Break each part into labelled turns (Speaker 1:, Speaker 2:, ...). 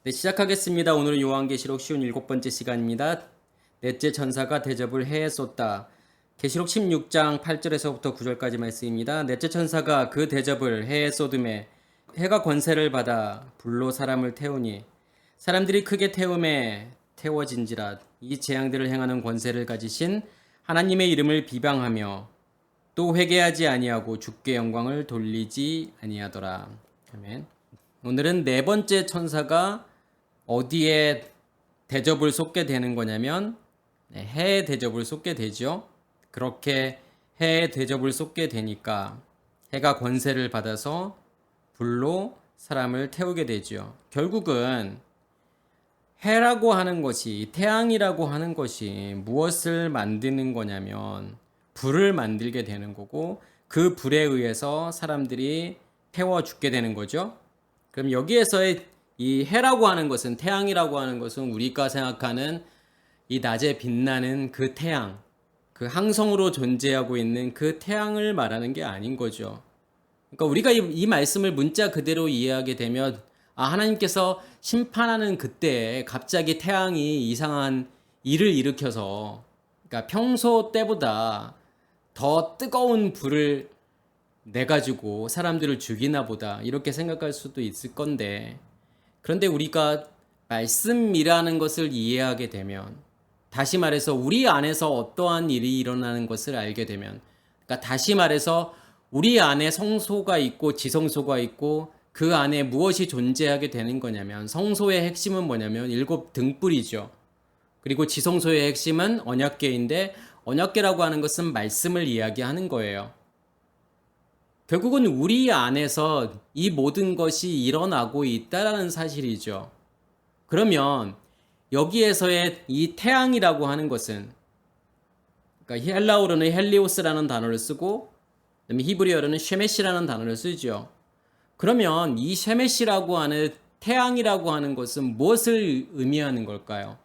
Speaker 1: 네, 시작하겠습니다. 오늘은 요한계시록 쉬운 7번째 시간입니다. 넷째 천사가 대접을 해에 쏟다. 계시록 16장 8절에서부터 9절까지 말씀입니다. 넷째 천사가 그 대접을 해에 쏟음에 해가 권세를 받아 불로 사람을 태우니 사람들이 크게 태움에 태워진지라. 이 재앙들을 행하는 권세를 가지신 하나님의 이름을 비방하며 또 회개하지 아니하고 주께 영광을 돌리지 아니하더라. 아멘. 오늘은 네 번째 천사가 어디에 대접을 쏟게 되는 거냐면 해에 대접을 쏟게 되죠. 그렇게 해에 대접을 쏟게 되니까 해가 권세를 받아서 불로 사람을 태우게 되죠. 결국은 해라고 하는 것이, 태양이라고 하는 것이 무엇을 만드는 거냐면 불을 만들게 되는 거고, 그 불에 의해서 사람들이 태워 죽게 되는 거죠. 그럼 여기에서의 이 해라고 하는 것은, 태양이라고 하는 것은 우리가 생각하는 이 낮에 빛나는 그 태양, 그 항성으로 존재하고 있는 그 태양을 말하는 게 아닌 거죠. 그러니까 우리가 이 말씀을 문자 그대로 이해하게 되면, 하나님께서 심판하는 그때 갑자기 태양이 이상한 일을 일으켜서, 그러니까 평소 때보다 더 뜨거운 불을 내가지고 사람들을 죽이나 보다, 이렇게 생각할 수도 있을 건데, 그런데 우리가 말씀이라는 것을 이해하게 되면, 다시 말해서 우리 안에서 어떠한 일이 일어나는 것을 알게 되면, 그러니까 다시 말해서 우리 안에 성소가 있고 지성소가 있고 그 안에 무엇이 존재하게 되는 거냐면, 성소의 핵심은 뭐냐면 일곱 등불이죠. 그리고 지성소의 핵심은 언약궤인데, 언약궤라고 하는 것은 말씀을 이야기하는 거예요. 결국은 우리 안에서 이 모든 것이 일어나고 있다라는 사실이죠. 그러면 여기에서의 이 태양이라고 하는 것은, 그러니까 헬라어로는 헬리오스라는 단어를 쓰고, 그다음에 히브리어로는 쉐메시라는 단어를 쓰죠. 그러면 이 쉐메시라고 하는 태양이라고 하는 것은 무엇을 의미하는 걸까요?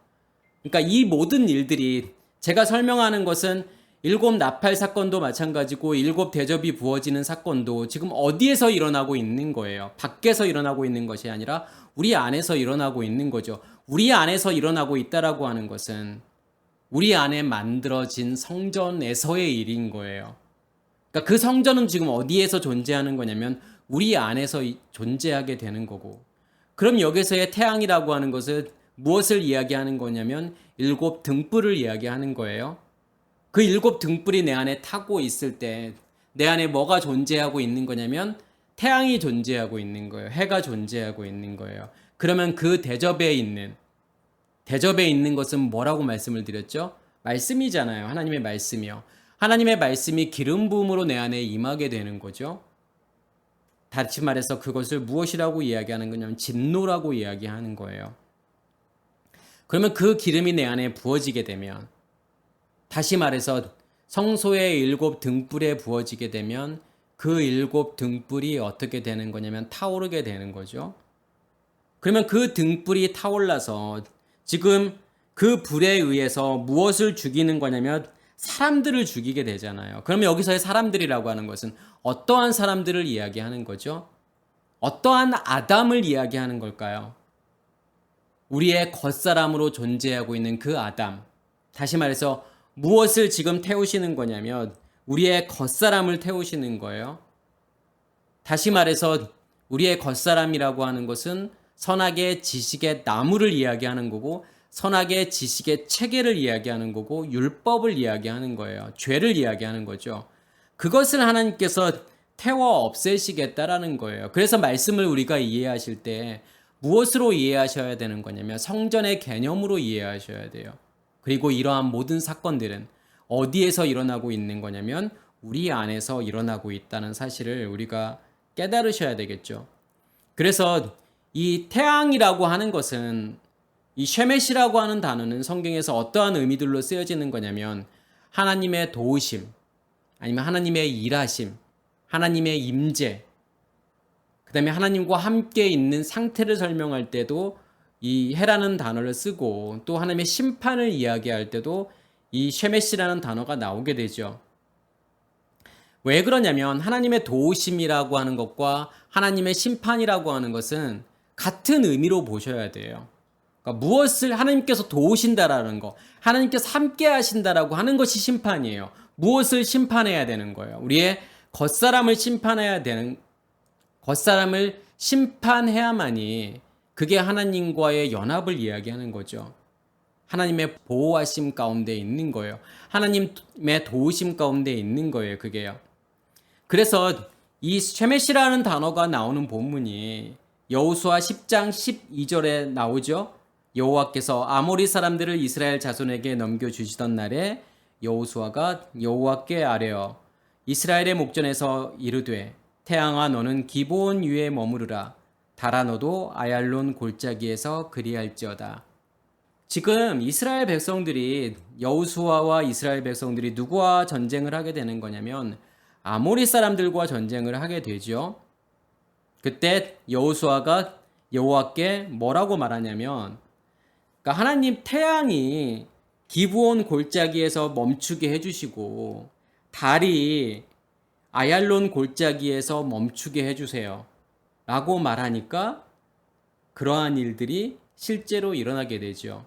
Speaker 1: 그러니까 이 모든 일들이, 제가 설명하는 것은 일곱 나팔 사건도 마찬가지고 일곱 대접이 부어지는 사건도 지금 어디에서 일어나고 있는 거예요? 밖에서 일어나고 있는 것이 아니라 우리 안에서 일어나고 있는 거죠. 우리 안에서 일어나고 있다라고 하는 것은 우리 안에 만들어진 성전에서의 일인 거예요. 그러니까 그 성전은 지금 어디에서 존재하는 거냐면 우리 안에서 존재하게 되는 거고, 그럼 여기서의 태양이라고 하는 것은 무엇을 이야기하는 거냐면 일곱 등불을 이야기하는 거예요. 그 일곱 등불이 내 안에 타고 있을 때 내 안에 뭐가 존재하고 있는 거냐면 태양이 존재하고 있는 거예요. 해가 존재하고 있는 거예요. 그러면 그 대접에 있는 것은 뭐라고 말씀을 드렸죠? 말씀이잖아요. 하나님의 말씀이요. 하나님의 말씀이 기름 부음으로 내 안에 임하게 되는 거죠. 다시 말해서 그것을 무엇이라고 이야기하는 거냐면 진노라고 이야기하는 거예요. 그러면 그 기름이 내 안에 부어지게 되면, 다시 말해서 성소의 일곱 등불에 부어지게 되면 그 일곱 등불이 어떻게 되는 거냐면 타오르게 되는 거죠. 그러면 그 등불이 타올라서 지금 그 불에 의해서 무엇을 죽이는 거냐면 사람들을 죽이게 되잖아요. 그러면 여기서의 사람들이라고 하는 것은 어떠한 사람들을 이야기하는 거죠? 어떠한 아담을 이야기하는 걸까요? 우리의 겉사람으로 존재하고 있는 그 아담. 다시 말해서 무엇을 지금 태우시는 거냐면 우리의 겉사람을 태우시는 거예요. 다시 말해서 우리의 겉사람이라고 하는 것은 선악의 지식의 나무를 이야기하는 거고, 선악의 지식의 체계를 이야기하는 거고, 율법을 이야기하는 거예요. 죄를 이야기하는 거죠. 그것을 하나님께서 태워 없애시겠다라는 거예요. 그래서 말씀을 우리가 이해하실 때 무엇으로 이해하셔야 되는 거냐면 성전의 개념으로 이해하셔야 돼요. 그리고 이러한 모든 사건들은 어디에서 일어나고 있는 거냐면 우리 안에서 일어나고 있다는 사실을 우리가 깨달으셔야 되겠죠. 그래서 이 태양이라고 하는 것은, 이 쉐메시라고 하는 단어는 성경에서 어떠한 의미들로 쓰여지는 거냐면 하나님의 도우심, 아니면 하나님의 일하심, 하나님의 임재, 그 다음에 하나님과 함께 있는 상태를 설명할 때도 이 해라는 단어를 쓰고, 또 하나님의 심판을 이야기할 때도 이 쉐메시라는 단어가 나오게 되죠. 왜 그러냐면 하나님의 도우심이라고 하는 것과 하나님의 심판이라고 하는 것은 같은 의미로 보셔야 돼요. 그러니까 무엇을 하나님께서 도우신다라는 거, 하나님께서 함께 하신다라고 하는 것이 심판이에요. 무엇을 심판해야 되는 거예요? 우리의 겉사람을 겉사람을 심판해야만이 그게 하나님과의 연합을 이야기하는 거죠. 하나님의 보호하심 가운데 있는 거예요. 하나님의 도우심 가운데 있는 거예요. 그게요. 그래서 이 쉐메시라는 단어가 나오는 본문이 여호수아 10장 12절에 나오죠. 여호와께서 아모리 사람들을 이스라엘 자손에게 넘겨주시던 날에 여호수아가 여호와께 아뢰어 이스라엘의 목전에서 이르되 태양아 너는 기브온 위에 머무르라 달아 너도 아얄론 골짜기에서 그리할지어다. 지금 이스라엘 백성들이 여호수아와 이스라엘 백성들이 누구와 전쟁을 하게 되는 거냐면 아모리 사람들과 전쟁을 하게 되죠. 그때 여호수아가 여호와께 뭐라고 말하냐면 그러니까 하나님 태양이 기브온 골짜기에서 멈추게 해주시고 달이 아얄론 골짜기에서 멈추게 해주세요 라고 말하니까 그러한 일들이 실제로 일어나게 되죠.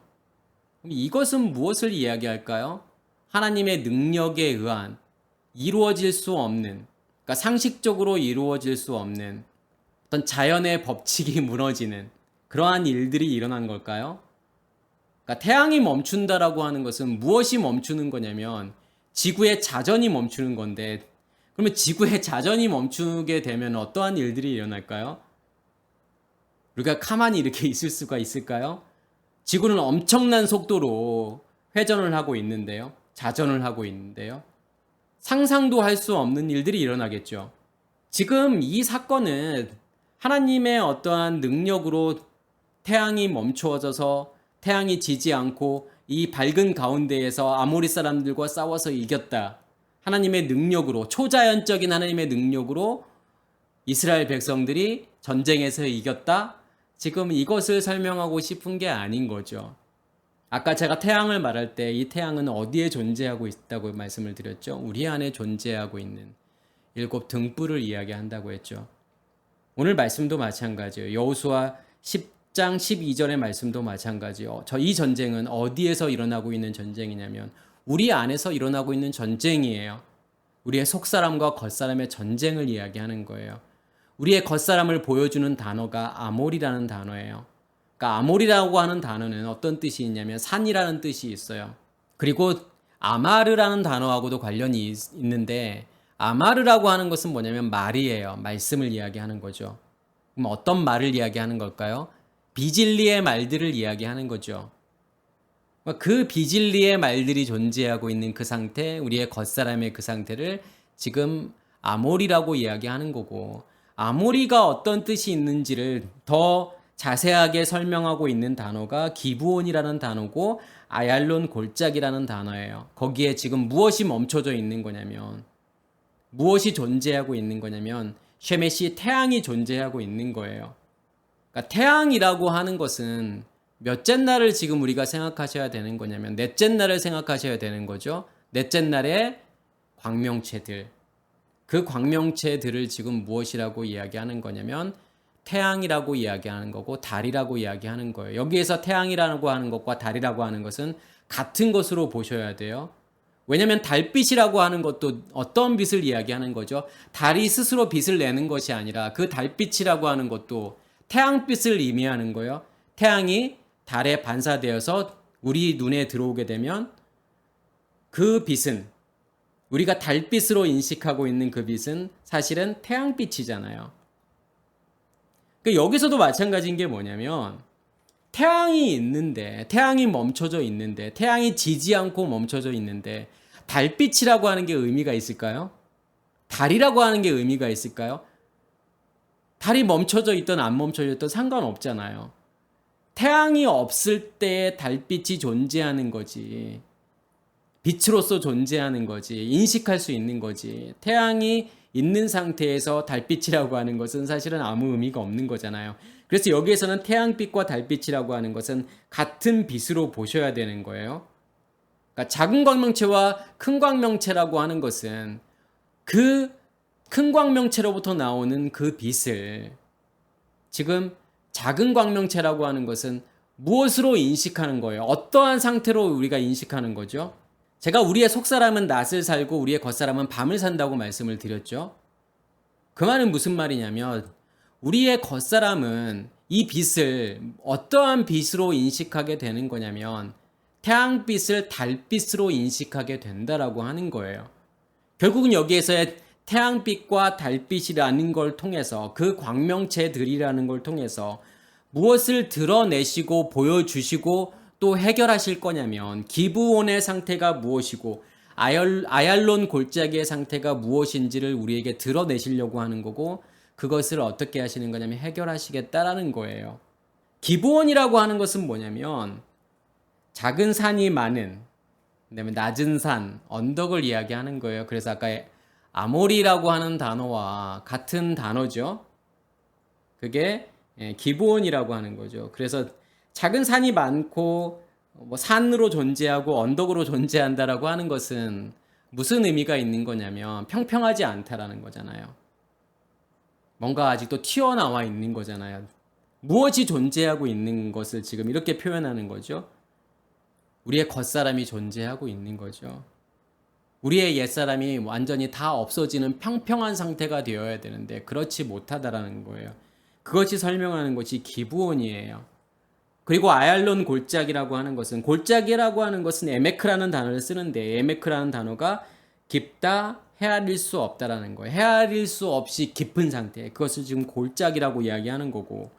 Speaker 1: 이것은 무엇을 이야기할까요? 하나님의 능력에 의한 이루어질 수 없는, 그러니까 상식적으로 이루어질 수 없는 어떤 자연의 법칙이 무너지는 그러한 일들이 일어난 걸까요? 그러니까 태양이 멈춘다라고 하는 것은 무엇이 멈추는 거냐면 지구의 자전이 멈추는 건데, 그러면 지구의 자전이 멈추게 되면 어떠한 일들이 일어날까요? 우리가 가만히 이렇게 있을 수가 있을까요? 지구는 엄청난 속도로 회전을 하고 있는데요. 자전을 하고 있는데요. 상상도 할 수 없는 일들이 일어나겠죠. 지금 이 사건은 하나님의 어떠한 능력으로 태양이 멈추어져서 태양이 지지 않고 이 밝은 가운데에서 아모리 사람들과 싸워서 이겼다. 하나님의 능력으로, 초자연적인 하나님의 능력으로 이스라엘 백성들이 전쟁에서 이겼다. 지금 이것을 설명하고 싶은 게 아닌 거죠. 아까 제가 태양을 말할 때 이 태양은 어디에 존재하고 있다고 말씀을 드렸죠? 우리 안에 존재하고 있는 7 등불을 이야기한다고 했죠. 오늘 말씀도 마찬가지예요. 여호수아 10장 12절의 말씀도 마찬가지요. 이 전쟁은 어디에서 일어나고 있는 전쟁이냐면 우리 안에서 일어나고 있는 전쟁이에요. 우리의 속사람과 겉사람의 전쟁을 이야기하는 거예요. 우리의 겉사람을 보여주는 단어가 아모리라는 단어예요. 그러니까 아모리라고 하는 단어는 어떤 뜻이 있냐면 산이라는 뜻이 있어요. 그리고 아마르라는 단어하고도 관련이 있는데 아마르라고 하는 것은 뭐냐면 말이에요. 말씀을 이야기하는 거죠. 그럼 어떤 말을 이야기하는 걸까요? 비진리의 말들을 이야기하는 거죠. 그 비진리의 말들이 존재하고 있는 그 상태, 우리의 겉사람의 그 상태를 지금 아모리라고 이야기하는 거고, 아모리가 어떤 뜻이 있는지를 더 자세하게 설명하고 있는 단어가 기브온이라는 단어고 아얄론 골짜기라는 단어예요. 거기에 지금 무엇이 멈춰져 있는 거냐면, 무엇이 존재하고 있는 거냐면 쉐메시 태양이 존재하고 있는 거예요. 그러니까 태양이라고 하는 것은 몇째 날을 지금 우리가 생각하셔야 되는 거냐면 넷째 날을 생각하셔야 되는 거죠. 넷째 날의 광명체들. 그 광명체들을 지금 무엇이라고 이야기하는 거냐면 태양이라고 이야기하는 거고 달이라고 이야기하는 거예요. 여기에서 태양이라고 하는 것과 달이라고 하는 것은 같은 것으로 보셔야 돼요. 왜냐하면 달빛이라고 하는 것도 어떤 빛을 이야기하는 거죠? 달이 스스로 빛을 내는 것이 아니라 그 달빛이라고 하는 것도 태양빛을 의미하는 거예요. 태양이 달에 반사되어서 우리 눈에 들어오게 되면 그 빛은 우리가 달빛으로 인식하고 있는 그 빛은 사실은 태양빛이잖아요. 여기서도 마찬가지인 게 뭐냐면 태양이 있는데, 태양이 멈춰져 있는데, 태양이 지지 않고 멈춰져 있는데 달빛이라고 하는 게 의미가 있을까요? 달이라고 하는 게 의미가 있을까요? 달이 멈춰져 있든 안 멈춰져 있든 상관없잖아요. 태양이 없을 때 달빛이 존재하는 거지. 빛으로서 존재하는 거지. 인식할 수 있는 거지. 태양이 있는 상태에서 달빛이라고 하는 것은 사실은 아무 의미가 없는 거잖아요. 그래서 여기에서는 태양빛과 달빛이라고 하는 것은 같은 빛으로 보셔야 되는 거예요. 그러니까 작은 광명체와 큰 광명체라고 하는 것은 그 큰 광명체로부터 나오는 그 빛을 지금 작은 광명체라고 하는 것은 무엇으로 인식하는 거예요? 어떠한 상태로 우리가 인식하는 거죠? 제가 우리의 속사람은 낮을 살고 우리의 겉사람은 밤을 산다고 말씀을 드렸죠. 그 말은 무슨 말이냐면 우리의 겉사람은 이 빛을 어떠한 빛으로 인식하게 되는 거냐면 태양빛을 달빛으로 인식하게 된다라고 하는 거예요. 결국은 여기에서의 태양빛과 달빛이라는 걸 통해서 그 광명체들이라는 걸 통해서 무엇을 드러내시고 보여주시고 또 해결하실 거냐면 기브온의 상태가 무엇이고 아얄론 골짜기의 상태가 무엇인지를 우리에게 드러내시려고 하는 거고 그것을 어떻게 하시는 거냐면 해결하시겠다라는 거예요. 기브온이라고 하는 것은 뭐냐면 작은 산이 많은 그다음에 낮은 산, 언덕을 이야기하는 거예요. 그래서 아까 아모리라고 하는 단어와 같은 단어죠. 그게 기브온이라고 하는 거죠. 그래서 작은 산이 많고 뭐 산으로 존재하고 언덕으로 존재한다라고 하는 것은 무슨 의미가 있는 거냐면 평평하지 않다라는 거잖아요. 뭔가 아직도 튀어나와 있는 거잖아요. 무엇이 존재하고 있는 것을 지금 이렇게 표현하는 거죠. 우리의 겉사람이 존재하고 있는 거죠. 우리의 옛사람이 완전히 다 없어지는 평평한 상태가 되어야 되는데 그렇지 못하다라는 거예요. 그것이 설명하는 것이 기브온이에요. 그리고 아얄론 골짜기라고 하는 것은 골짜기라고 하는 것은 에메크라는 단어를 쓰는데 에메크라는 단어가 깊다, 헤아릴 수 없다라는 거예요. 헤아릴 수 없이 깊은 상태. 그것을 지금 골짜기라고 이야기하는 거고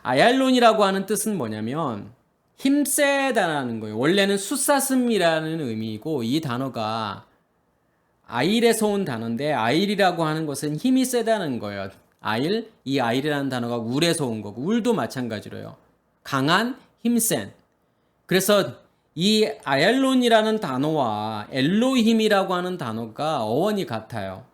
Speaker 1: 아얄론이라고 하는 뜻은 뭐냐면 힘세다라는 거예요. 원래는 숫사슴이라는 의미이고 이 단어가 아일에서 온 단어인데 아일이라고 하는 것은 힘이 세다는 거예요. 아일, 이 아일이라는 단어가 울에서 온 거고 울도 마찬가지로요. 강한, 힘센. 그래서 이 아얄론이라는 단어와 엘로힘이라고 하는 단어가 어원이 같아요.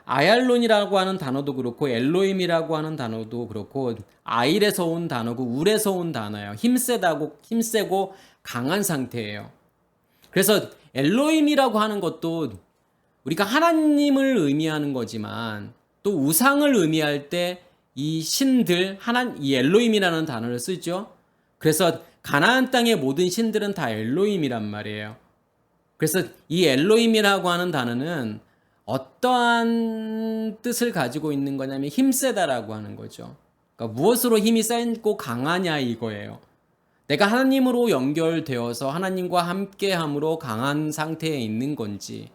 Speaker 1: 아얄론이라고 하는 단어도 그렇고 엘로힘이라고 하는 단어도 그렇고 아일에서 온 단어고 울에서 온 단어예요. 힘세고 강한 상태예요. 그래서 엘로힘이라고 하는 것도 우리가 하나님을 의미하는 거지만 또 우상을 의미할 때 이 신들 이 엘로힘이라는 단어를 쓰죠. 그래서 가나안 땅의 모든 신들은 다 엘로힘이란 말이에요. 그래서 이 엘로힘이라고 하는 단어는 어떠한 뜻을 가지고 있는 거냐면 힘세다라고 하는 거죠. 그러니까 무엇으로 힘이 세고 강하냐 이거예요. 내가 하나님으로 연결되어서 하나님과 함께함으로 강한 상태에 있는 건지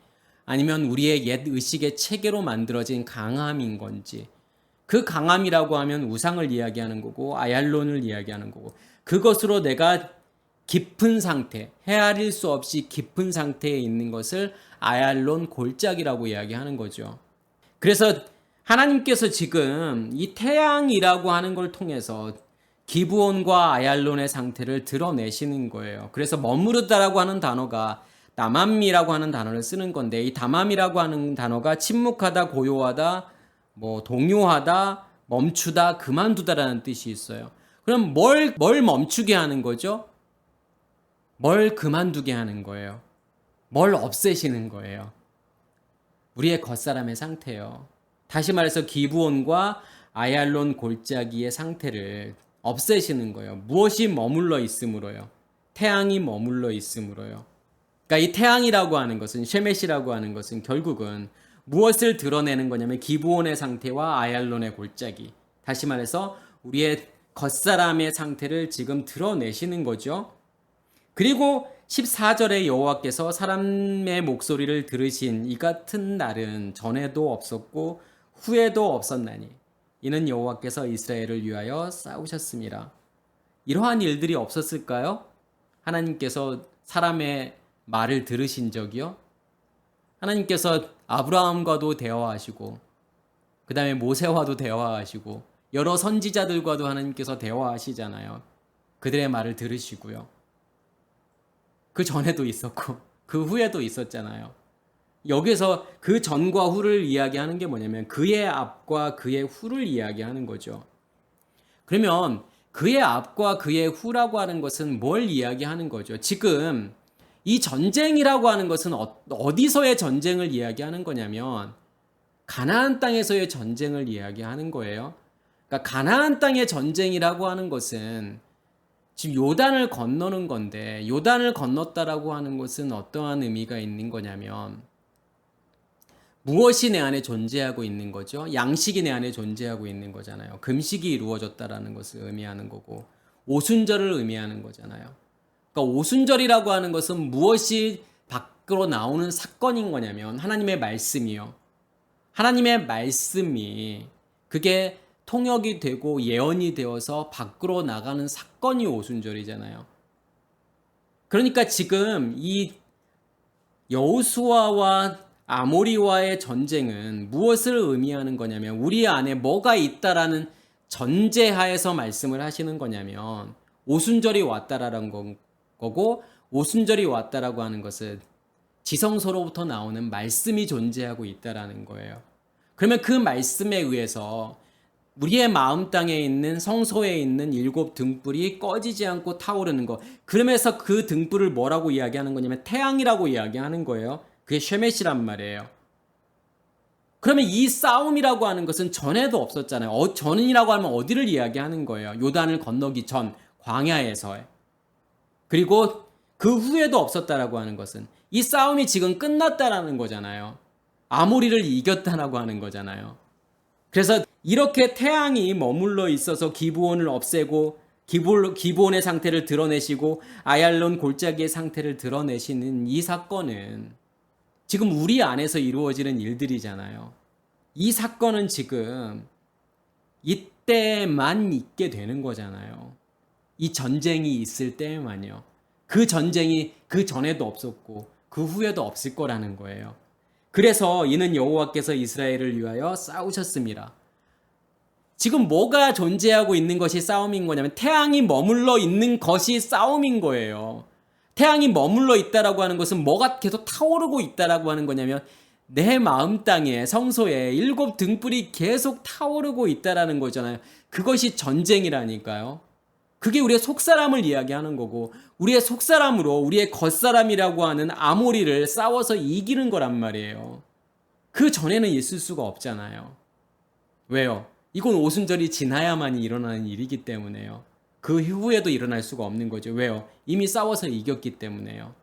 Speaker 1: 아니면 우리의 옛 의식의 체계로 만들어진 강함인 건지 그 강함이라고 하면 우상을 이야기하는 거고 아얄론을 이야기하는 거고 그것으로 내가 깊은 상태, 헤아릴 수 없이 깊은 상태에 있는 것을 아얄론 골짜기라고 이야기하는 거죠. 그래서 하나님께서 지금 이 태양이라고 하는 걸 통해서 기브온과 아얄론의 상태를 드러내시는 거예요. 그래서 머무르다라고 하는 단어가 다맘이라고 하는 단어를 쓰는 건데 이 다맘이라고 하는 단어가 침묵하다, 고요하다, 뭐 동요하다, 멈추다, 그만두다라는 뜻이 있어요. 그럼 뭘 멈추게 하는 거죠? 뭘 그만두게 하는 거예요? 뭘 없애시는 거예요? 우리의 겉사람의 상태요. 다시 말해서 기브온과 아얄론 골짜기의 상태를 없애시는 거예요. 무엇이 머물러 있음으로요? 태양이 머물러 있음으로요. 그러니까 이 태양이라고 하는 것은 셰멧이라고 하는 것은 결국은 무엇을 드러내는 거냐면 기브온의 상태와 아얄론의 골짜기. 다시 말해서 우리의 겉사람의 상태를 지금 드러내시는 거죠. 그리고 14절에 여호와께서 사람의 목소리를 들으신 이 같은 날은 전에도 없었고 후에도 없었나니 이는 여호와께서 이스라엘을 위하여 싸우셨습니다. 이러한 일들이 없었을까요? 하나님께서 사람의 말을 들으신 적이요? 하나님께서 아브라함과도 대화하시고 그 다음에 모세와도 대화하시고 여러 선지자들과도 하나님께서 대화하시잖아요. 그들의 말을 들으시고요. 그 전에도 있었고 그 후에도 있었잖아요. 여기서 그 전과 후를 이야기하는 게 뭐냐면 그의 앞과 그의 후를 이야기하는 거죠. 그러면 그의 앞과 그의 후라고 하는 것은 뭘 이야기하는 거죠? 지금 이 전쟁이라고 하는 것은 어디서의 전쟁을 이야기하는 거냐면 가나안 땅에서의 전쟁을 이야기하는 거예요. 그러니까 가나안 땅의 전쟁이라고 하는 것은 지금 요단을 건너는 건데, 요단을 건넜다라고 하는 것은 어떠한 의미가 있는 거냐면 무엇이 내 안에 존재하고 있는 거죠? 양식이 내 안에 존재하고 있는 거잖아요. 금식이 이루어졌다라는 것을 의미하는 거고, 오순절을 의미하는 거잖아요. 그러니까 오순절이라고 하는 것은 무엇이 밖으로 나오는 사건인 거냐면 하나님의 말씀이요. 하나님의 말씀이 그게 통역이 되고 예언이 되어서 밖으로 나가는 사건이 오순절이잖아요. 그러니까 지금 이 여호수아와 아모리와의 전쟁은 무엇을 의미하는 거냐면 우리 안에 뭐가 있다라는 전제하에서 말씀을 하시는 거냐면 오순절이 왔다라는 거고, 오순절이 왔다라고 하는 것은 지성소로부터 나오는 말씀이 존재하고 있다라는 거예요. 그러면 그 말씀에 의해서 우리의 마음 땅에 있는 성소에 있는 7 등불이 꺼지지 않고 타오르는 것. 그러면서 그 등불을 뭐라고 이야기하는 거냐면 태양이라고 이야기하는 거예요. 그게 쉐메시란 말이에요. 그러면 이 싸움이라고 하는 것은 전에도 없었잖아요. 전이라고 하면 어디를 이야기하는 거예요? 요단을 건너기 전 광야에서. 그리고 그 후에도 없었다라고 하는 것은 이 싸움이 지금 끝났다라는 거잖아요. 아모리를 이겼다라고 하는 거잖아요. 그래서 이렇게 태양이 머물러 있어서 기브온을 없애고 기브온의 상태를 드러내시고 아얄론 골짜기의 상태를 드러내시는 이 사건은 지금 우리 안에서 이루어지는 일들이잖아요. 이 사건은 지금 이때만 있게 되는 거잖아요. 이 전쟁이 있을 때만요. 그 전쟁이 그 전에도 없었고 그 후에도 없을 거라는 거예요. 그래서 이는 여호와께서 이스라엘을 위하여 싸우셨습니다. 지금 뭐가 존재하고 있는 것이 싸움인 거냐면 태양이 머물러 있는 것이 싸움인 거예요. 태양이 머물러 있다라고 하는 것은 뭐가 계속 타오르고 있다라고 하는 거냐면 내 마음 땅에 성소에 7 등불이 계속 타오르고 있다라는 거잖아요. 그것이 전쟁이라니까요. 그게 우리의 속사람을 이야기하는 거고 우리의 속사람으로 우리의 겉사람이라고 하는 아모리를 싸워서 이기는 거란 말이에요. 그 전에는 있을 수가 없잖아요. 왜요? 이건 오순절이 지나야만이 일어나는 일이기 때문에요. 그 후에도 일어날 수가 없는 거죠. 왜요? 이미 싸워서 이겼기 때문에요.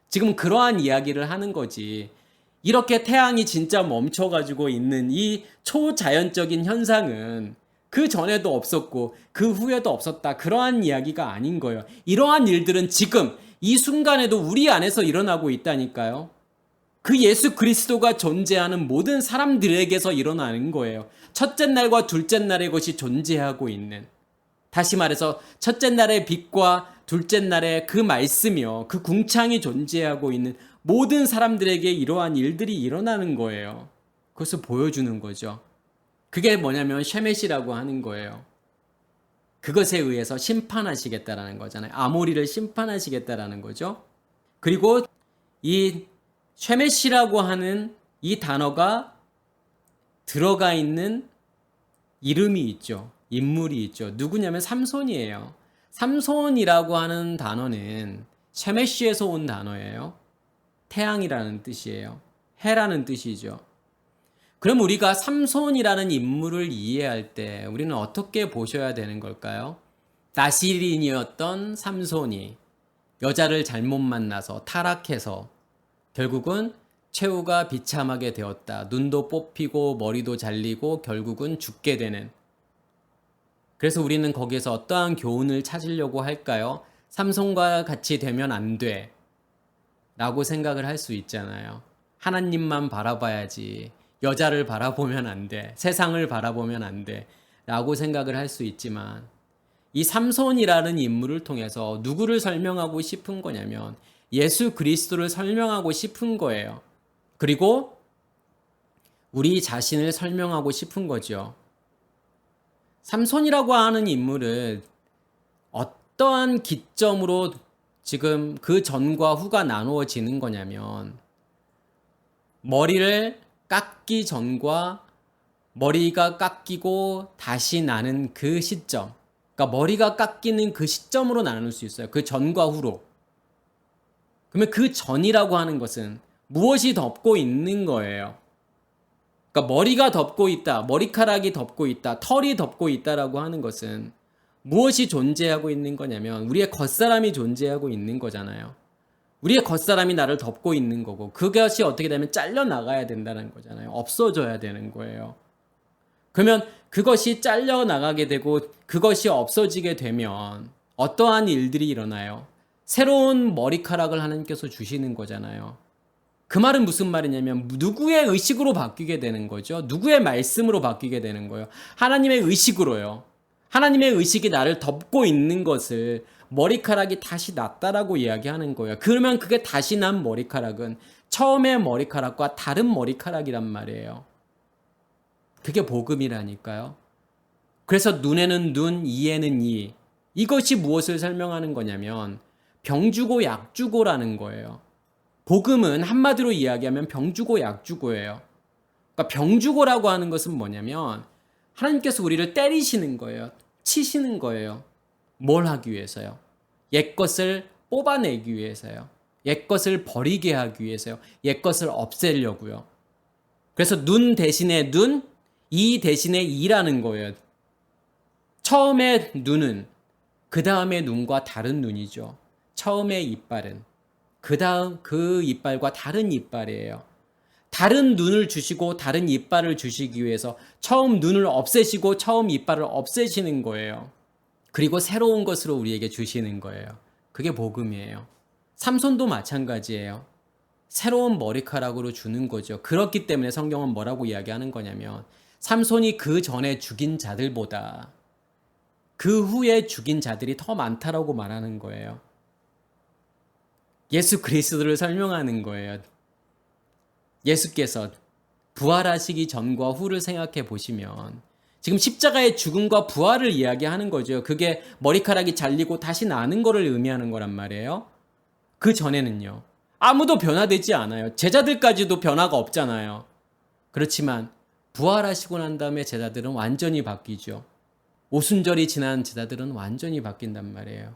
Speaker 1: 지금 그러한 이야기를 하는 거지. 이렇게 태양이 진짜 멈춰가지고 있는 이 초자연적인 현상은 그 전에도 없었고 그 후에도 없었다. 그러한 이야기가 아닌 거예요. 이러한 일들은 지금 이 순간에도 우리 안에서 일어나고 있다니까요. 그 예수 그리스도가 존재하는 모든 사람들에게서 일어나는 거예요. 첫째 날과 둘째 날의 것이 존재하고 있는. 다시 말해서 첫째 날의 빛과 둘째 날의 그 말씀이요. 그 궁창이 존재하고 있는 모든 사람들에게 이러한 일들이 일어나는 거예요. 그것을 보여주는 거죠. 그게 뭐냐면 쉐메시라고 하는 거예요. 그것에 의해서 심판하시겠다라는 거잖아요. 아모리를 심판하시겠다라는 거죠. 그리고 이 쉐메시라고 하는 이 단어가 들어가 있는 이름이 있죠. 인물이 있죠. 누구냐면 삼손이에요. 삼손이라고 하는 단어는 쉐메시에서 온 단어예요. 태양이라는 뜻이에요. 해라는 뜻이죠. 그럼 우리가 삼손이라는 인물을 이해할 때 우리는 어떻게 보셔야 되는 걸까요? 나시린이었던 삼손이 여자를 잘못 만나서 타락해서 결국은 최후가 비참하게 되었다. 눈도 뽑히고 머리도 잘리고 결국은 죽게 되는. 그래서 우리는 거기에서 어떠한 교훈을 찾으려고 할까요? 삼손과 같이 되면 안 돼. 라고 생각을 할 수 있잖아요. 하나님만 바라봐야지. 여자를 바라보면 안 돼. 세상을 바라보면 안 돼. 라고 생각을 할 수 있지만 이 삼손이라는 인물을 통해서 누구를 설명하고 싶은 거냐면 예수 그리스도를 설명하고 싶은 거예요. 그리고 우리 자신을 설명하고 싶은 거죠. 삼손이라고 하는 인물은 어떠한 기점으로 지금 그 전과 후가 나누어지는 거냐면 머리를 깎기 전과 머리가 깎이고 다시 나는 그 시점, 그러니까 머리가 깎이는 그 시점으로 나눌 수 있어요. 그 전과 후로. 그러면 그 전이라고 하는 것은 무엇이 덮고 있는 거예요? 그러니까 머리가 덮고 있다, 머리카락이 덮고 있다, 털이 덮고 있다라고 하는 것은 무엇이 존재하고 있는 거냐면 우리의 겉사람이 존재하고 있는 거잖아요. 우리의 겉사람이 나를 덮고 있는 거고 그것이 어떻게 되면 잘려나가야 된다는 거잖아요. 없어져야 되는 거예요. 그러면 그것이 잘려나가게 되고 그것이 없어지게 되면 어떠한 일들이 일어나요? 새로운 머리카락을 하나님께서 주시는 거잖아요. 그 말은 무슨 말이냐면 누구의 의식으로 바뀌게 되는 거죠. 누구의 말씀으로 바뀌게 되는 거예요. 하나님의 의식으로요. 하나님의 의식이 나를 덮고 있는 것을 머리카락이 다시 났다라고 이야기하는 거예요. 그러면 그게 다시 난 머리카락은 처음의 머리카락과 다른 머리카락이란 말이에요. 그게 복음이라니까요. 그래서 눈에는 눈, 이에는 이. 이것이 무엇을 설명하는 거냐면 병주고 약주고라는 거예요. 복음은 한마디로 이야기하면 병주고 약주고예요. 그러니까 병주고라고 하는 것은 뭐냐면 하나님께서 우리를 때리시는 거예요. 치시는 거예요. 뭘 하기 위해서요? 옛것을 뽑아내기 위해서요. 옛것을 버리게 하기 위해서요. 옛것을 없애려고요. 그래서 눈 대신에 눈, 이 대신에 이라는 거예요. 처음에 눈은 그 다음에 눈과 다른 눈이죠. 처음에 이빨은 그 다음 그 이빨과 다른 이빨이에요. 다른 눈을 주시고 다른 이빨을 주시기 위해서 처음 눈을 없애시고 처음 이빨을 없애시는 거예요. 그리고 새로운 것으로 우리에게 주시는 거예요. 그게 복음이에요. 삼손도 마찬가지예요. 새로운 머리카락으로 주는 거죠. 그렇기 때문에 성경은 뭐라고 이야기하는 거냐면 삼손이 그 전에 죽인 자들보다 그 후에 죽인 자들이 더 많다라고 말하는 거예요. 예수 그리스도를 설명하는 거예요. 예수께서 부활하시기 전과 후를 생각해 보시면 지금 십자가의 죽음과 부활을 이야기하는 거죠. 그게 머리카락이 잘리고 다시 나는 거를 의미하는 거란 말이에요. 그 전에는요. 아무도 변화되지 않아요. 제자들까지도 변화가 없잖아요. 그렇지만 부활하시고 난 다음에 제자들은 완전히 바뀌죠. 오순절이 지난 제자들은 완전히 바뀐단 말이에요.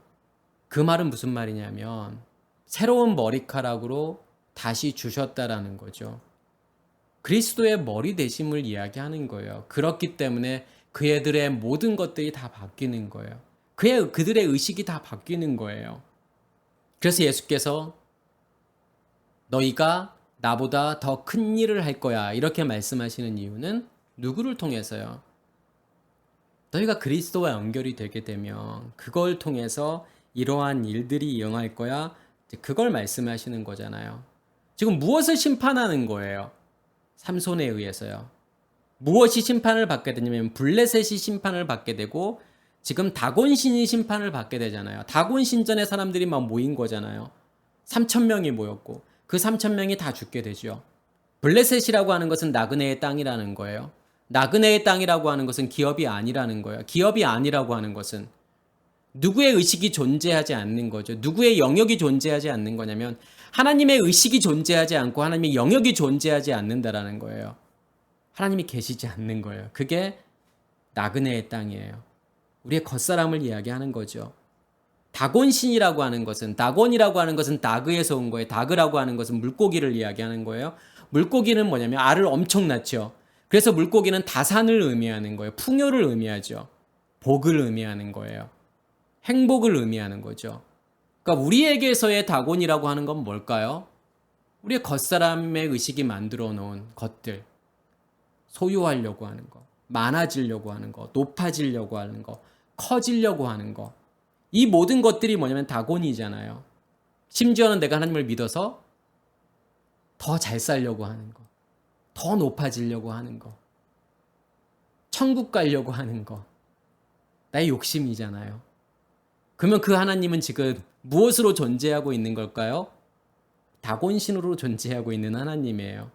Speaker 1: 그 말은 무슨 말이냐면 새로운 머리카락으로 다시 주셨다라는 거죠. 그리스도의 머리 되심을 이야기하는 거예요. 그렇기 때문에 그들의 모든 것들이 다 바뀌는 거예요. 그들의 의식이 다 바뀌는 거예요. 그래서 예수께서 너희가 나보다 더 큰 일을 할 거야 이렇게 말씀하시는 이유는 누구를 통해서요? 너희가 그리스도와 연결이 되게 되면 그걸 통해서 이러한 일들이 일어날 거야. 그걸 말씀하시는 거잖아요. 지금 무엇을 심판하는 거예요? 삼손에 의해서요. 무엇이 심판을 받게 되냐면 블레셋이 심판을 받게 되고 지금 다곤신이 심판을 받게 되잖아요. 다곤신전에 사람들이 막 모인 거잖아요. 3,000명이 모였고 그 3,000명이 다 죽게 되죠. 블레셋이라고 하는 것은 나그네의 땅이라는 거예요. 나그네의 땅이라고 하는 것은 기업이 아니라는 거예요. 기업이 아니라고 하는 것은 누구의 의식이 존재하지 않는 거죠. 누구의 영역이 존재하지 않는 거냐면 하나님의 의식이 존재하지 않고 하나님의 영역이 존재하지 않는다라는 거예요. 하나님이 계시지 않는 거예요. 그게 나그네의 땅이에요. 우리의 겉사람을 이야기하는 거죠. 다곤신이라고 하는 것은 다곤이라고 하는 것은 다그에서 온 거예요. 다그라고 하는 것은 물고기를 이야기하는 거예요. 물고기는 뭐냐면 알을 엄청 낳죠. 그래서 물고기는 다산을 의미하는 거예요. 풍요를 의미하죠. 복을 의미하는 거예요. 행복을 의미하는 거죠. 그러니까 우리에게서의 다곤이라고 하는 건 뭘까요? 우리의 겉사람의 의식이 만들어 놓은 것들. 소유하려고 하는 거, 많아지려고 하는 거, 높아지려고 하는 거, 커지려고 하는 거. 이 모든 것들이 뭐냐면 다곤이잖아요. 심지어는 내가 하나님을 믿어서 더 잘 살려고 하는 거, 더 높아지려고 하는 거, 천국 가려고 하는 거. 나의 욕심이잖아요. 그러면 그 하나님은 지금 무엇으로 존재하고 있는 걸까요? 다곤신으로 존재하고 있는 하나님이에요.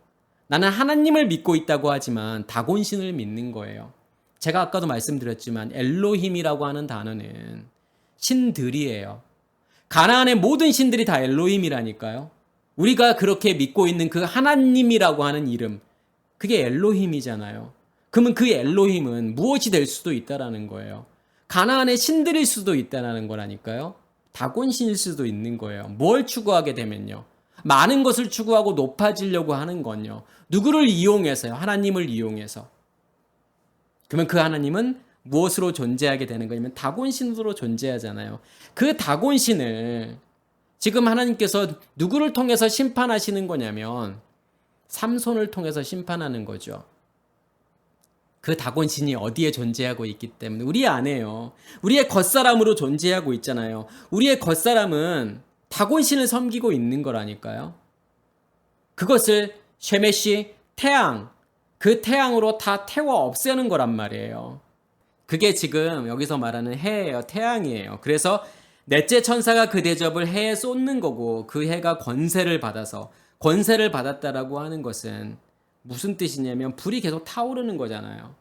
Speaker 1: 나는 하나님을 믿고 있다고 하지만 다곤신을 믿는 거예요. 제가 아까도 말씀드렸지만 엘로힘이라고 하는 단어는 신들이에요. 가나안의 모든 신들이 다 엘로힘이라니까요. 우리가 그렇게 믿고 있는 그 하나님이라고 하는 이름, 그게 엘로힘이잖아요. 그러면 그 엘로힘은 무엇이 될 수도 있다라는 거예요. 가나안의 신들일 수도 있다는 거라니까요. 다곤신일 수도 있는 거예요. 뭘 추구하게 되면요. 많은 것을 추구하고 높아지려고 하는 건요. 누구를 이용해서요? 하나님을 이용해서. 그러면 그 하나님은 무엇으로 존재하게 되는 거냐면 다곤신으로 존재하잖아요. 그 다곤신을 지금 하나님께서 누구를 통해서 심판하시는 거냐면 삼손을 통해서 심판하는 거죠. 그 다곤신이 어디에 존재하고 있기 때문에 우리 안에요. 우리의 겉사람으로 존재하고 있잖아요. 우리의 겉사람은 다곤신을 섬기고 있는 거라니까요. 그것을 쉐메시 태양, 그 태양으로 다 태워 없애는 거란 말이에요. 그게 지금 여기서 말하는 해예요. 태양이에요. 그래서 넷째 천사가 그 대접을 해에 쏟는 거고 그 해가 권세를 받았다라고 하는 것은 무슨 뜻이냐면 불이 계속 타오르는 거잖아요.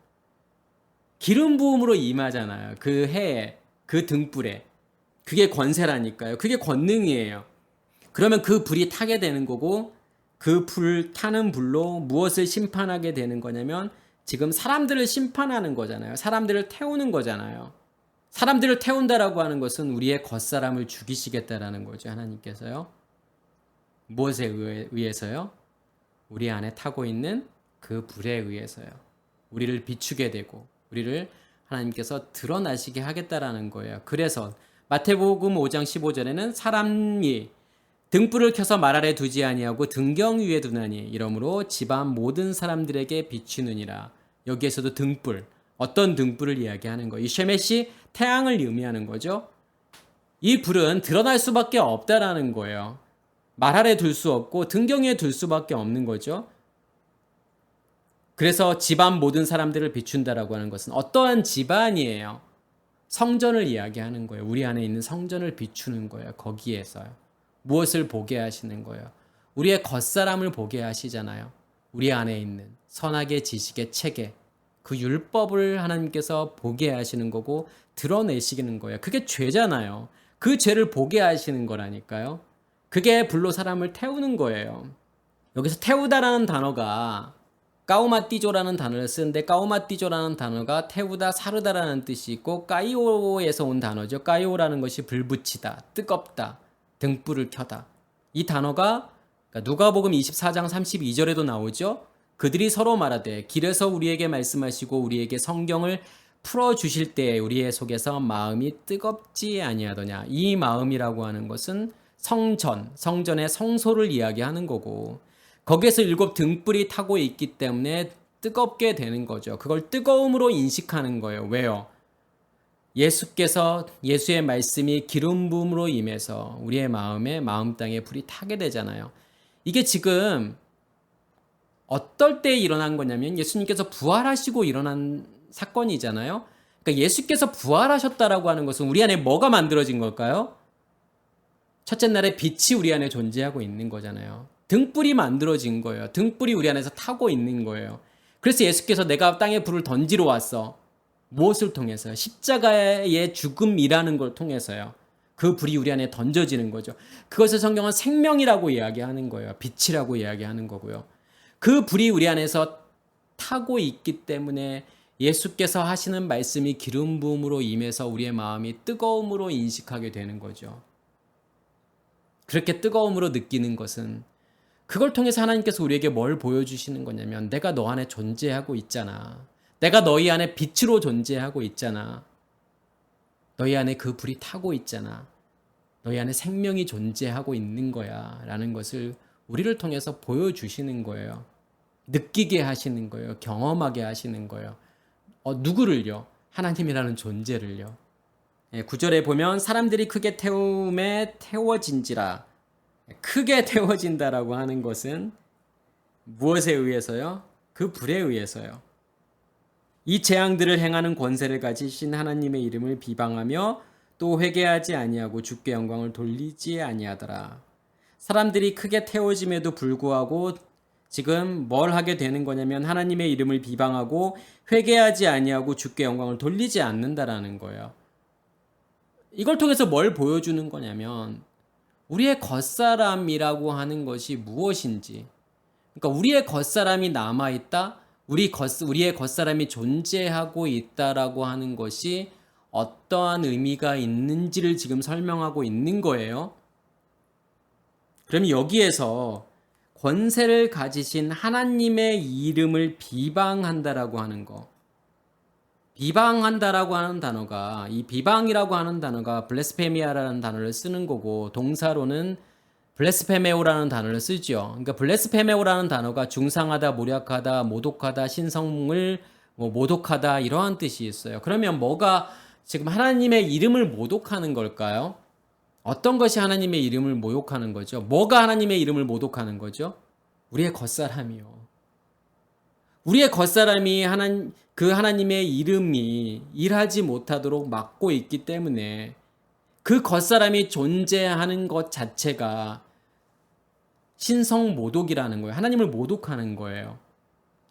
Speaker 1: 기름 부음으로 임하잖아요. 그 해에, 그 등불에. 그게 권세라니까요. 그게 권능이에요. 그러면 그 불이 타게 되는 거고 그 불 타는 불로 무엇을 심판하게 되는 거냐면 지금 사람들을 심판하는 거잖아요. 사람들을 태우는 거잖아요. 사람들을 태운다라고 하는 것은 우리의 겉사람을 죽이시겠다라는 거죠. 하나님께서요. 무엇에 의해서요? 우리 안에 타고 있는 그 불에 의해서요. 우리를 비추게 되고 우리를 하나님께서 드러나시게 하겠다라는 거예요. 그래서 마태복음 5장 15절에는 사람이 등불을 켜서 말 아래 두지 아니하고 등경 위에 두나니 이러므로 집안 모든 사람들에게 비추느니라. 여기에서도 등불, 어떤 등불을 이야기하는 거예요. 이 쉐메시 태양을 의미하는 거죠. 이 불은 드러날 수밖에 없다라는 거예요. 말 아래 둘 수 없고 등경 위에 둘 수밖에 없는 거죠. 그래서 집안 모든 사람들을 비춘다라고 하는 것은 어떠한 집안이에요. 성전을 이야기하는 거예요. 우리 안에 있는 성전을 비추는 거예요. 거기에서요. 무엇을 보게 하시는 거예요? 우리의 겉사람을 보게 하시잖아요. 우리 안에 있는 선악의 지식의 체계, 그 율법을 하나님께서 보게 하시는 거고 드러내시는 거예요. 그게 죄잖아요. 그 죄를 보게 하시는 거라니까요. 그게 불로 사람을 태우는 거예요. 여기서 태우다라는 단어가 까우마띠조라는 단어를 쓰는데 까우마띠조라는 단어가 태우다, 사르다라는 뜻이 있고 까이오에서 온 단어죠. 까이오라는 것이 불붙이다, 뜨겁다, 등불을 켜다. 이 단어가 누가복음 24장 32절에도 나오죠. 그들이 서로 말하되 길에서 우리에게 말씀하시고 우리에게 성경을 풀어주실 때에 우리의 속에서 마음이 뜨겁지 아니하더냐. 이 마음이라고 하는 것은 성전의 성소를 이야기하는 거고 거기에서 7 등불이 타고 있기 때문에 뜨겁게 되는 거죠. 그걸 뜨거움으로 인식하는 거예요. 왜요? 예수의 말씀이 기름 부음으로 임해서 우리의 마음 땅에 불이 타게 되잖아요. 이게 지금 어떨 때 일어난 거냐면 예수님께서 부활하시고 일어난 사건이잖아요. 그러니까 예수께서 부활하셨다라고 하는 것은 우리 안에 뭐가 만들어진 걸까요? 첫째 날에 빛이 우리 안에 존재하고 있는 거잖아요. 등불이 만들어진 거예요. 등불이 우리 안에서 타고 있는 거예요. 그래서 예수께서 내가 땅에 불을 던지러 왔어. 무엇을 통해서요? 십자가의 죽음이라는 걸 통해서요. 그 불이 우리 안에 던져지는 거죠. 그것을 성경은 생명이라고 이야기하는 거예요. 빛이라고 이야기하는 거고요. 그 불이 우리 안에서 타고 있기 때문에 예수께서 하시는 말씀이 기름 부음으로 임해서 우리의 마음이 뜨거움으로 인식하게 되는 거죠. 그렇게 뜨거움으로 느끼는 것은 그걸 통해서 하나님께서 우리에게 뭘 보여주시는 거냐면 내가 너 안에 존재하고 있잖아. 내가 너희 안에 빛으로 존재하고 있잖아. 너희 안에 그 불이 타고 있잖아. 너희 안에 생명이 존재하고 있는 거야. 라는 것을 우리를 통해서 보여주시는 거예요. 느끼게 하시는 거예요. 경험하게 하시는 거예요. 누구를요? 하나님이라는 존재를요. 9절에 보면 사람들이 크게 태움에 태워진지라. 크게 태워진다라고 하는 것은 무엇에 의해서요? 그 불에 의해서요. 이 재앙들을 행하는 권세를 가지신 하나님의 이름을 비방하며 또 회개하지 아니하고 주께 영광을 돌리지 아니하더라. 사람들이 크게 태워짐에도 불구하고 지금 뭘 하게 되는 거냐면 하나님의 이름을 비방하고 회개하지 아니하고 주께 영광을 돌리지 않는다라는 거예요. 이걸 통해서 뭘 보여주는 거냐면 우리의 겉사람이라고 하는 것이 무엇인지, 그러니까 우리의 겉사람이 남아있다, 우리의 겉사람이 존재하고 있다라고 하는 것이 어떠한 의미가 있는지를 지금 설명하고 있는 거예요. 그럼 여기에서 권세를 가지신 하나님의 이름을 비방한다라고 하는 거. 비방한다라고 하는 단어가, 이 비방이라고 하는 단어가 블레스페미아라는 단어를 쓰는 거고, 동사로는 블레스페메오라는 단어를 쓰죠. 그러니까 블레스페메오라는 단어가 중상하다, 모략하다, 모독하다, 신성을 모독하다 이러한 뜻이 있어요. 그러면 뭐가 지금 하나님의 이름을 모독하는 걸까요? 어떤 것이 하나님의 이름을 모욕하는 거죠? 뭐가 하나님의 이름을 모독하는 거죠? 우리의 겉사람이요. 우리의 겉사람이 그 하나님의 이름이 일하지 못하도록 막고 있기 때문에 그 겉사람이 존재하는 것 자체가 신성 모독이라는 거예요. 하나님을 모독하는 거예요.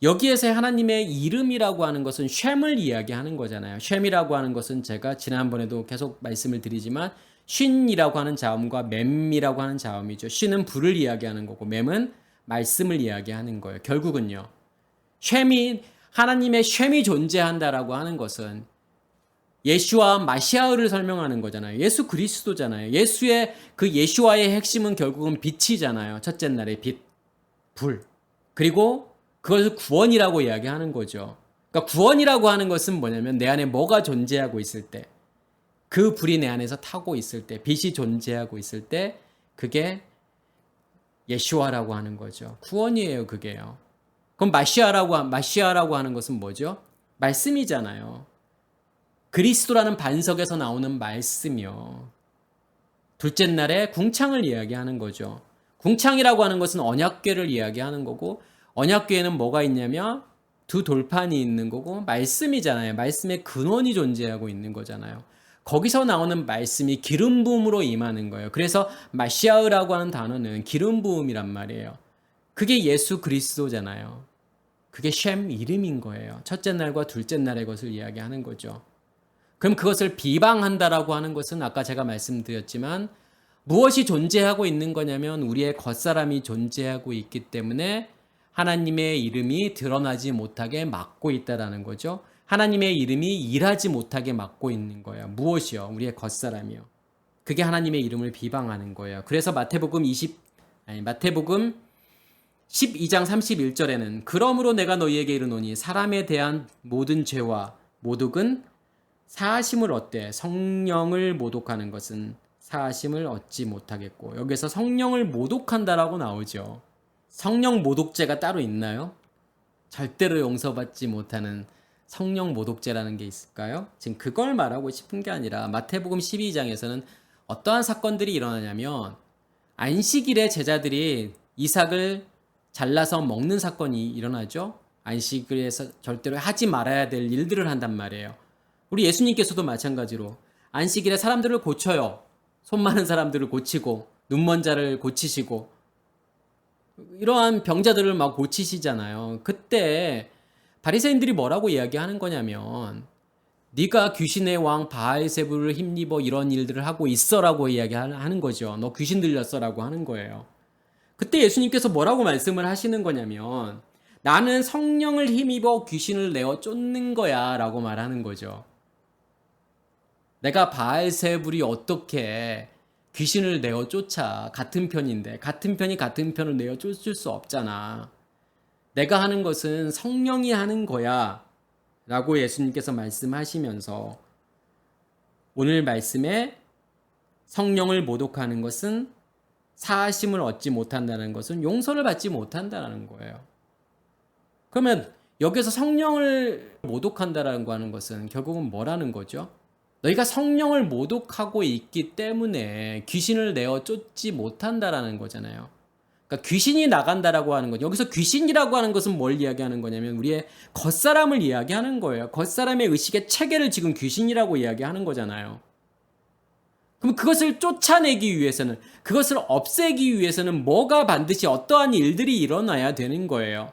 Speaker 1: 여기에서 하나님의 이름이라고 하는 것은 쉔을 이야기하는 거잖아요. 쉔이라고 하는 것은 제가 지난번에도 계속 말씀을 드리지만 쉰이라고 하는 자음과 맴이라고 하는 자음이죠. 쉰은 불을 이야기하는 거고 맴은 말씀을 이야기하는 거예요. 결국은요. 하나님의 쉔이 존재한다라고 하는 것은 예수와 마시아를 설명하는 거잖아요. 예수 그리스도잖아요. 예수와의 핵심은 결국은 빛이잖아요. 첫째 날의 빛, 불. 그리고 그것을 구원이라고 이야기하는 거죠. 그러니까 구원이라고 하는 것은 뭐냐면 내 안에 뭐가 존재하고 있을 때, 그 불이 내 안에서 타고 있을 때, 빛이 존재하고 있을 때 그게 예수와라고 하는 거죠. 구원이에요, 그게요. 그럼 마시아라고 하는 것은 뭐죠? 말씀이잖아요. 그리스도라는 반석에서 나오는 말씀이요. 둘째 날에 궁창을 이야기하는 거죠. 궁창이라고 하는 것은 언약궤를 이야기하는 거고 언약궤에는 뭐가 있냐면 두 돌판이 있는 거고 말씀이잖아요. 말씀의 근원이 존재하고 있는 거잖아요. 거기서 나오는 말씀이 기름 부음으로 임하는 거예요. 그래서 마시아흐라고 하는 단어는 기름 부음이란 말이에요. 그게 예수 그리스도잖아요. 그게 쉔 이름인 거예요. 첫째 날과 둘째 날의 것을 이야기하는 거죠. 그럼 그것을 비방한다라고 하는 것은 아까 제가 말씀드렸지만 무엇이 존재하고 있는 거냐면 우리의 겉사람이 존재하고 있기 때문에 하나님의 이름이 드러나지 못하게 막고 있다라는 거죠. 하나님의 이름이 일하지 못하게 막고 있는 거예요. 무엇이요? 우리의 겉사람이요. 그게 하나님의 이름을 비방하는 거예요. 그래서 마태복음 12장 31절에는 그러므로 내가 너희에게 이르노니 사람에 대한 모든 죄와 모독은 사하심을 얻되 성령을 모독하는 것은 사하심을 얻지 못하겠고, 여기서 성령을 모독한다라고 나오죠. 성령 모독죄가 따로 있나요? 절대로 용서받지 못하는 성령 모독죄라는 게 있을까요? 지금 그걸 말하고 싶은 게 아니라 마태복음 12장에서는 어떠한 사건들이 일어나냐면 안식일에 제자들이 이삭을 잘라서 먹는 사건이 일어나죠. 안식일에서 절대로 하지 말아야 될 일들을 한단 말이에요. 우리 예수님께서도 마찬가지로 안식일에 사람들을 고쳐요. 손 많은 사람들을 고치고 눈먼 자를 고치시고 이러한 병자들을 막 고치시잖아요. 그때 바리새인들이 뭐라고 이야기하는 거냐면 네가 귀신의 왕 바알세불을 힘입어 이런 일들을 하고 있어라고 이야기하는 거죠. 너 귀신 들렸어라고 하는 거예요. 그때 예수님께서 뭐라고 말씀을 하시는 거냐면 나는 성령을 힘입어 귀신을 내어 쫓는 거야 라고 말하는 거죠. 내가 바알세불이 어떻게 귀신을 내어 쫓아. 같은 편인데 같은 편이 같은 편을 내어 쫓을 수 없잖아. 내가 하는 것은 성령이 하는 거야 라고 예수님께서 말씀하시면서 오늘 말씀에 성령을 모독하는 것은 사하심을 얻지 못한다는 것은 용서를 받지 못한다는 거예요. 그러면 여기서 성령을 모독한다는 거 하는 것은 결국은 뭐라는 거죠? 너희가 성령을 모독하고 있기 때문에 귀신을 내어 쫓지 못한다라는 거잖아요. 그러니까 귀신이 나간다라고 하는 것. 여기서 귀신이라고 하는 것은 뭘 이야기하는 거냐면 우리의 겉사람을 이야기하는 거예요. 겉사람의 의식의 체계를 지금 귀신이라고 이야기하는 거잖아요. 그럼 그것을 쫓아내기 위해서는, 그것을 없애기 위해서는 뭐가 반드시 어떠한 일들이 일어나야 되는 거예요.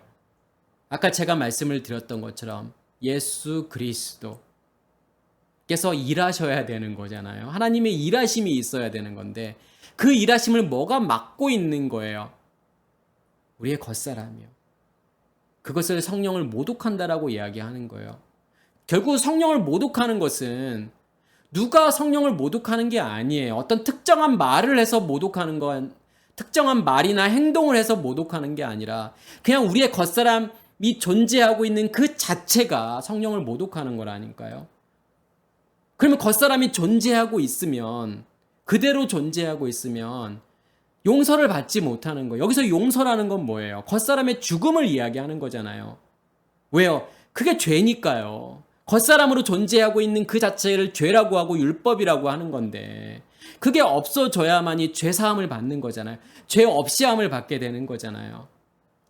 Speaker 1: 아까 제가 말씀을 드렸던 것처럼 예수 그리스도께서 일하셔야 되는 거잖아요. 하나님의 일하심이 있어야 되는 건데 그 일하심을 뭐가 막고 있는 거예요? 우리의 겉사람이요. 그것을 성령을 모독한다라고 이야기하는 거예요. 결국 성령을 모독하는 것은 누가 성령을 모독하는 게 아니에요. 어떤 특정한 말을 해서 모독하는 건, 특정한 말이나 행동을 해서 모독하는 게 아니라 그냥 우리의 겉사람이 존재하고 있는 그 자체가 성령을 모독하는 거라니까요. 그러면 겉사람이 존재하고 있으면, 그대로 존재하고 있으면 용서를 받지 못하는 거예요. 여기서 용서라는 건 뭐예요? 겉사람의 죽음을 이야기하는 거잖아요. 왜요? 그게 죄니까요. 겉사람으로 존재하고 있는 그 자체를 죄라고 하고 율법이라고 하는 건데, 그게 없어져야만이 죄사함을 받는 거잖아요. 죄 없이 함을 받게 되는 거잖아요.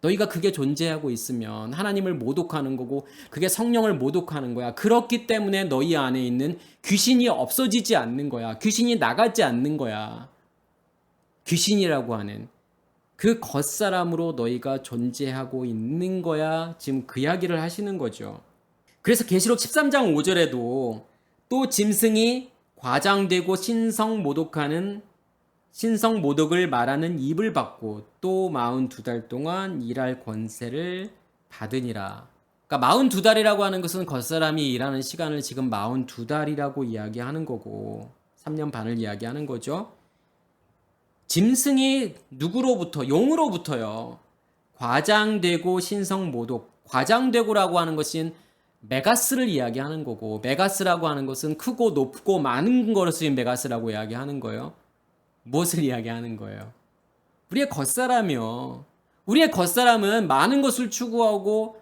Speaker 1: 너희가 그게 존재하고 있으면 하나님을 모독하는 거고, 그게 성령을 모독하는 거야. 그렇기 때문에 너희 안에 있는 귀신이 없어지지 않는 거야. 귀신이 나가지 않는 거야. 귀신이라고 하는 그 겉사람으로 너희가 존재하고 있는 거야. 지금 그 이야기를 하시는 거죠. 그래서 계시록 13장 5절에도 또 짐승이 과장되고 신성 모독을 말하는 입을 받고 또 42달 동안 일할 권세를 받으니라. 그러니까 42달이라고 하는 것은 겉사람이 일하는 시간을 지금 42달이라고 이야기하는 거고 3년 반을 이야기하는 거죠. 짐승이 누구로부터? 용으로부터요. 과장되고 신성 모독. 과장되고라고 하는 것은 메가스를 이야기하는 거고, 메가스라고 하는 것은 크고 높고 많은 것을 메가스라고 이야기하는 거예요. 무엇을 이야기하는 거예요? 우리의 겉사람이요. 우리의 겉사람은 많은 것을 추구하고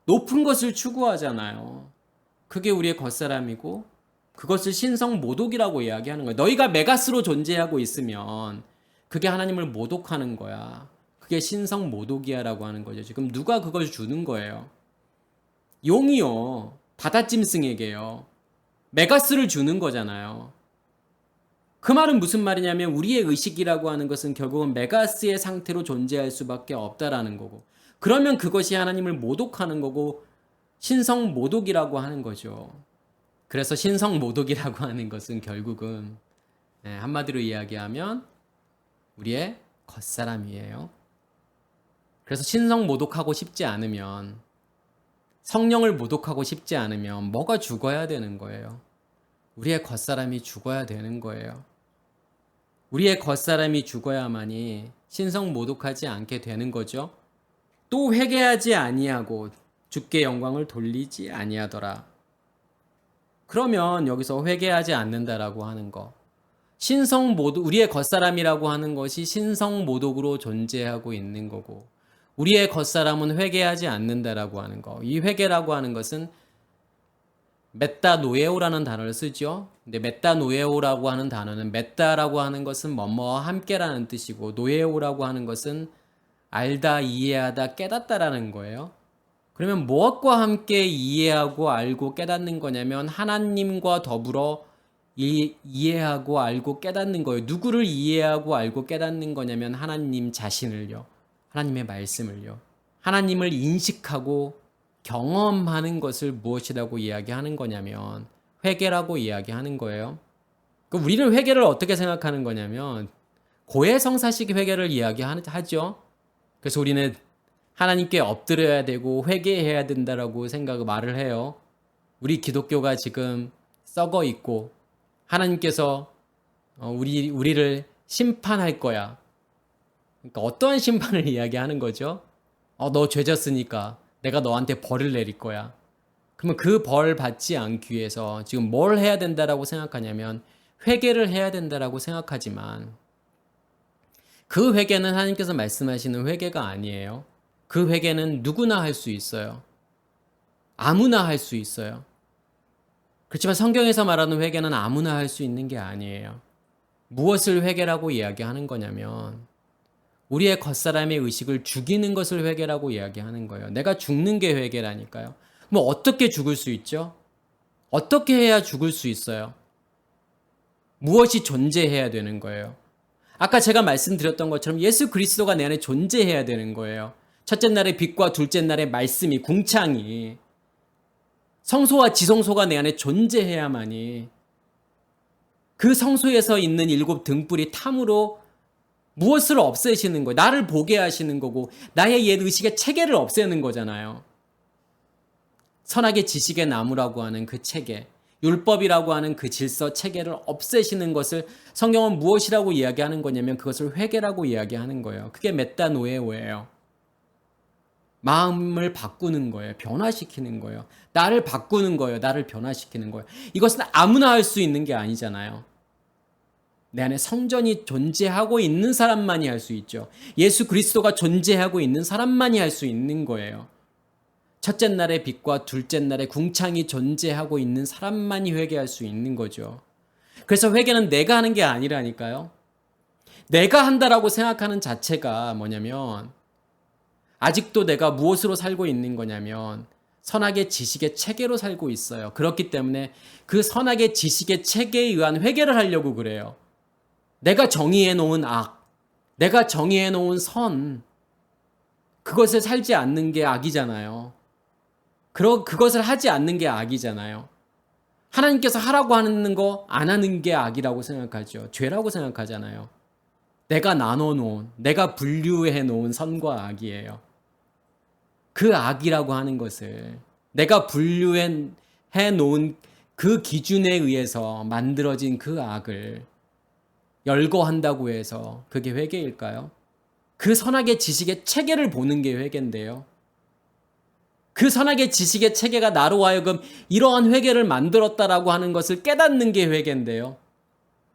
Speaker 1: 높은 것을 추구하잖아요. 그게 우리의 겉사람이고, 그것을 신성 모독이라고 이야기하는 거예요. 너희가 메가스로 존재하고 있으면 그게 하나님을 모독하는 거야. 그게 신성 모독이야라고 하는 거죠. 지금 누가 그걸 주는 거예요? 용이요. 바다짐승에게요. 메가스를 주는 거잖아요. 그 말은 무슨 말이냐면 우리의 의식이라고 하는 것은 결국은 메가스의 상태로 존재할 수밖에 없다라는 거고, 그러면 그것이 하나님을 모독하는 거고 신성 모독이라고 하는 거죠. 그래서 신성 모독이라고 하는 것은 결국은 한마디로 이야기하면 우리의 겉사람이에요. 그래서 신성 모독하고 싶지 않으면, 성령을 모독하고 싶지 않으면 뭐가 죽어야 되는 거예요? 우리의 겉사람이 죽어야 되는 거예요. 우리의 겉사람이 죽어야만이 신성 모독하지 않게 되는 거죠. 또 회개하지 아니하고 주께 영광을 돌리지 아니하더라. 그러면 여기서 회개하지 않는다라고 하는 거, 신성 모독, 우리의 겉사람이라고 하는 것이 신성 모독으로 존재하고 있는 거고, 우리의 겉사람은 회개하지 않는다라고 하는 거. 이 회개라고 하는 것은 메타노에오라는 단어를 쓰죠. 근데 메타노에오라고 하는 단어는, 메타라고 하는 것은 뭐뭐와 함께라는 뜻이고, 노에오라고 하는 것은 알다, 이해하다, 깨닫다라는 거예요. 그러면 무엇과 함께 이해하고 알고 깨닫는 거냐면 하나님과 더불어 이해하고 알고 깨닫는 거예요. 누구를 이해하고 알고 깨닫는 거냐면 하나님 자신을요. 하나님의 말씀을요. 하나님을 인식하고 경험하는 것을 무엇이라고 이야기하는 거냐면 회개라고 이야기하는 거예요. 우리는 회개를 어떻게 생각하는 거냐면 고해성사식 회개를 이야기하죠. 그래서 우리는 하나님께 엎드려야 되고 회개해야 된다라고 말을 해요. 우리 기독교가 지금 썩어 있고 하나님께서 우리를 심판할 거야. 그러니까 어떠한 심판을 이야기하는 거죠? 너 죄졌으니까 내가 너한테 벌을 내릴 거야. 그러면 그 벌 받지 않기 위해서 지금 뭘 해야 된다라고 생각하냐면 회개를 해야 된다라고 생각하지만, 그 회개는 하나님께서 말씀하시는 회개가 아니에요. 그 회개는 누구나 할 수 있어요. 아무나 할 수 있어요. 그렇지만 성경에서 말하는 회개는 아무나 할 수 있는 게 아니에요. 무엇을 회개라고 이야기하는 거냐면 우리의 겉사람의 의식을 죽이는 것을 회개라고 이야기하는 거예요. 내가 죽는 게 회개라니까요. 뭐 어떻게 죽을 수 있죠? 어떻게 해야 죽을 수 있어요? 무엇이 존재해야 되는 거예요? 아까 제가 말씀드렸던 것처럼 예수 그리스도가 내 안에 존재해야 되는 거예요. 첫째 날의 빛과 둘째 날의 말씀이, 궁창이, 성소와 지성소가 내 안에 존재해야만이 그 성소에서 있는 7 등불이 탐으로 무엇을 없애시는 거예요? 나를 보게 하시는 거고 나의 옛 의식의 체계를 없애는 거잖아요. 선악의 지식의 나무라고 하는 그 체계, 율법이라고 하는 그 질서 체계를 없애시는 것을 성경은 무엇이라고 이야기하는 거냐면 그것을 회개라고 이야기하는 거예요. 그게 메타노에오예요. 마음을 바꾸는 거예요. 변화시키는 거예요. 나를 바꾸는 거예요. 나를 변화시키는 거예요. 이것은 아무나 할 수 있는 게 아니잖아요. 내 안에 성전이 존재하고 있는 사람만이 할 수 있죠. 예수 그리스도가 존재하고 있는 사람만이 할 수 있는 거예요. 첫째 날의 빛과 둘째 날의 궁창이 존재하고 있는 사람만이 회개할 수 있는 거죠. 그래서 회개는 내가 하는 게 아니라니까요. 내가 한다라고 생각하는 자체가 뭐냐면 아직도 내가 무엇으로 살고 있는 거냐면 선악의 지식의 체계로 살고 있어요. 그렇기 때문에 그 선악의 지식의 체계에 의한 회개를 하려고 그래요. 내가 정의해 놓은 악, 내가 정의해 놓은 선, 그것을 살지 않는 게 악이잖아요. 그것을 하지 않는 게 악이잖아요. 하나님께서 하라고 하는 거 안 하는 게 악이라고 생각하죠. 죄라고 생각하잖아요. 내가 나눠놓은, 내가 분류해 놓은 선과 악이에요. 그 악이라고 하는 것을 내가 분류해 놓은 그 기준에 의해서 만들어진 그 악을 열거한다고 해서 그게 회개일까요? 그 선악의 지식의 체계를 보는 게 회개인데요. 그 선악의 지식의 체계가 나로 하여금 이러한 회개를 만들었다라고 하는 것을 깨닫는 게 회개인데요.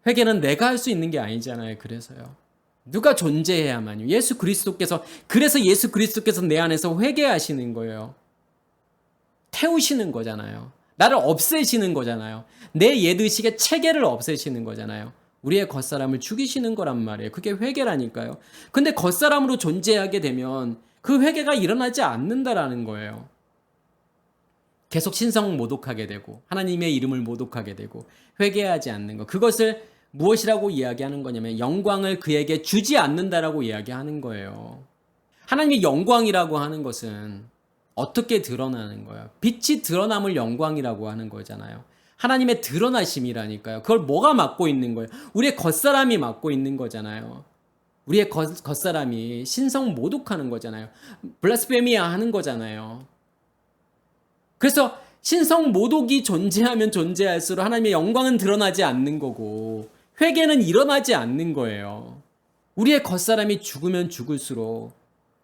Speaker 1: 회개는 내가 할 수 있는 게 아니잖아요. 그래서요. 누가 존재해야만요. 그래서 예수 그리스도께서 내 안에서 회개하시는 거예요. 태우시는 거잖아요. 나를 없애시는 거잖아요. 내 옛의식의 체계를 없애시는 거잖아요. 우리의 겉사람을 죽이시는 거란 말이에요. 그게 회개라니까요. 근데 겉사람으로 존재하게 되면 그 회개가 일어나지 않는다라는 거예요. 계속 신성 모독하게 되고 하나님의 이름을 모독하게 되고 회개하지 않는 것. 그것을 무엇이라고 이야기하는 거냐면 영광을 그에게 주지 않는다라고 이야기하는 거예요. 하나님의 영광이라고 하는 것은 어떻게 드러나는 거예요? 빛이 드러남을 영광이라고 하는 거잖아요. 하나님의 드러나심이라니까요. 그걸 뭐가 맡고 있는 거예요? 우리의 겉사람이 맡고 있는 거잖아요. 우리의 겉사람이 신성 모독하는 거잖아요. 블라스페미아 하는 거잖아요. 그래서 신성 모독이 존재하면 존재할수록 하나님의 영광은 드러나지 않는 거고 회개는 일어나지 않는 거예요. 우리의 겉사람이 죽으면 죽을수록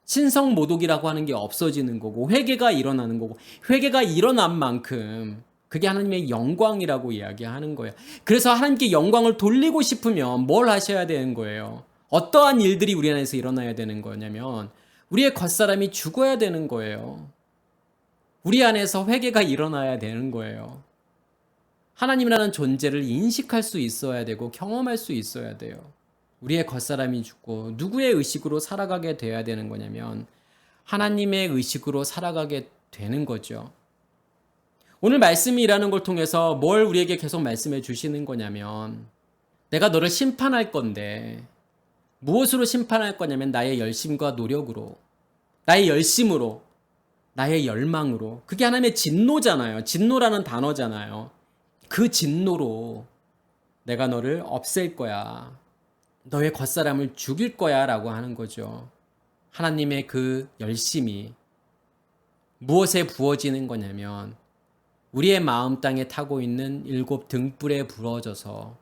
Speaker 1: 신성 모독이라고 하는 게 없어지는 거고 회개가 일어나는 거고 회개가 일어난 만큼 그게 하나님의 영광이라고 이야기하는 거예요. 그래서 하나님께 영광을 돌리고 싶으면 뭘 하셔야 되는 거예요? 어떠한 일들이 우리 안에서 일어나야 되는 거냐면 우리의 겉사람이 죽어야 되는 거예요. 우리 안에서 회개가 일어나야 되는 거예요. 하나님이라는 존재를 인식할 수 있어야 되고 경험할 수 있어야 돼요. 우리의 겉사람이 죽고 누구의 의식으로 살아가게 돼야 되는 거냐면 하나님의 의식으로 살아가게 되는 거죠. 오늘 말씀이 일하는 걸 통해서 뭘 우리에게 계속 말씀해 주시는 거냐면 내가 너를 심판할 건데 무엇으로 심판할 거냐면 나의 열심과 노력으로, 나의 열심으로, 나의 열망으로. 그게 하나님의 진노잖아요. 진노라는 단어잖아요. 그 진노로 내가 너를 없앨 거야. 너의 겉사람을 죽일 거야 라고 하는 거죠. 하나님의 그 열심이 무엇에 부어지는 거냐면 우리의 마음 땅에 타고 있는 7 등불에 부어져서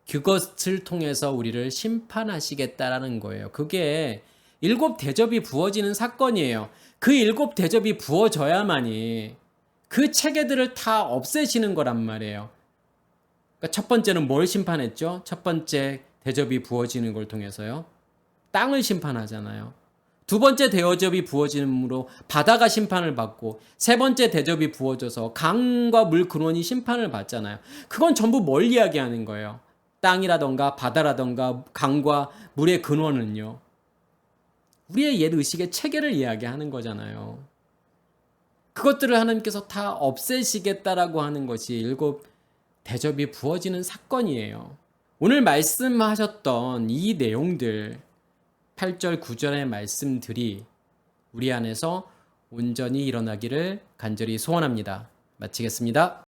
Speaker 1: 그것을 통해서 우리를 심판하시겠다라는 거예요. 그게 7 대접이 부어지는 사건이에요. 그 7 대접이 부어져야만이 그 체계들을 다 없애시는 거란 말이에요. 그러니까 첫 번째는 뭘 심판했죠? 첫 번째 대접이 부어지는 걸 통해서요. 땅을 심판하잖아요. 두 번째 대접이 부어짐으로 바다가 심판을 받고 세 번째 대접이 부어져서 강과 물 근원이 심판을 받잖아요. 그건 전부 뭘 이야기하는 거예요? 땅이라던가 바다라던가 강과 물의 근원은요. 우리의 옛 의식의 체계를 이야기하는 거잖아요. 그것들을 하나님께서 다 없애시겠다라고 하는 것이 7 대접이 부어지는 사건이에요. 오늘 말씀하셨던 이 내용들 8절 9절의 말씀들이 우리 안에서 온전히 일어나기를 간절히 소원합니다. 마치겠습니다.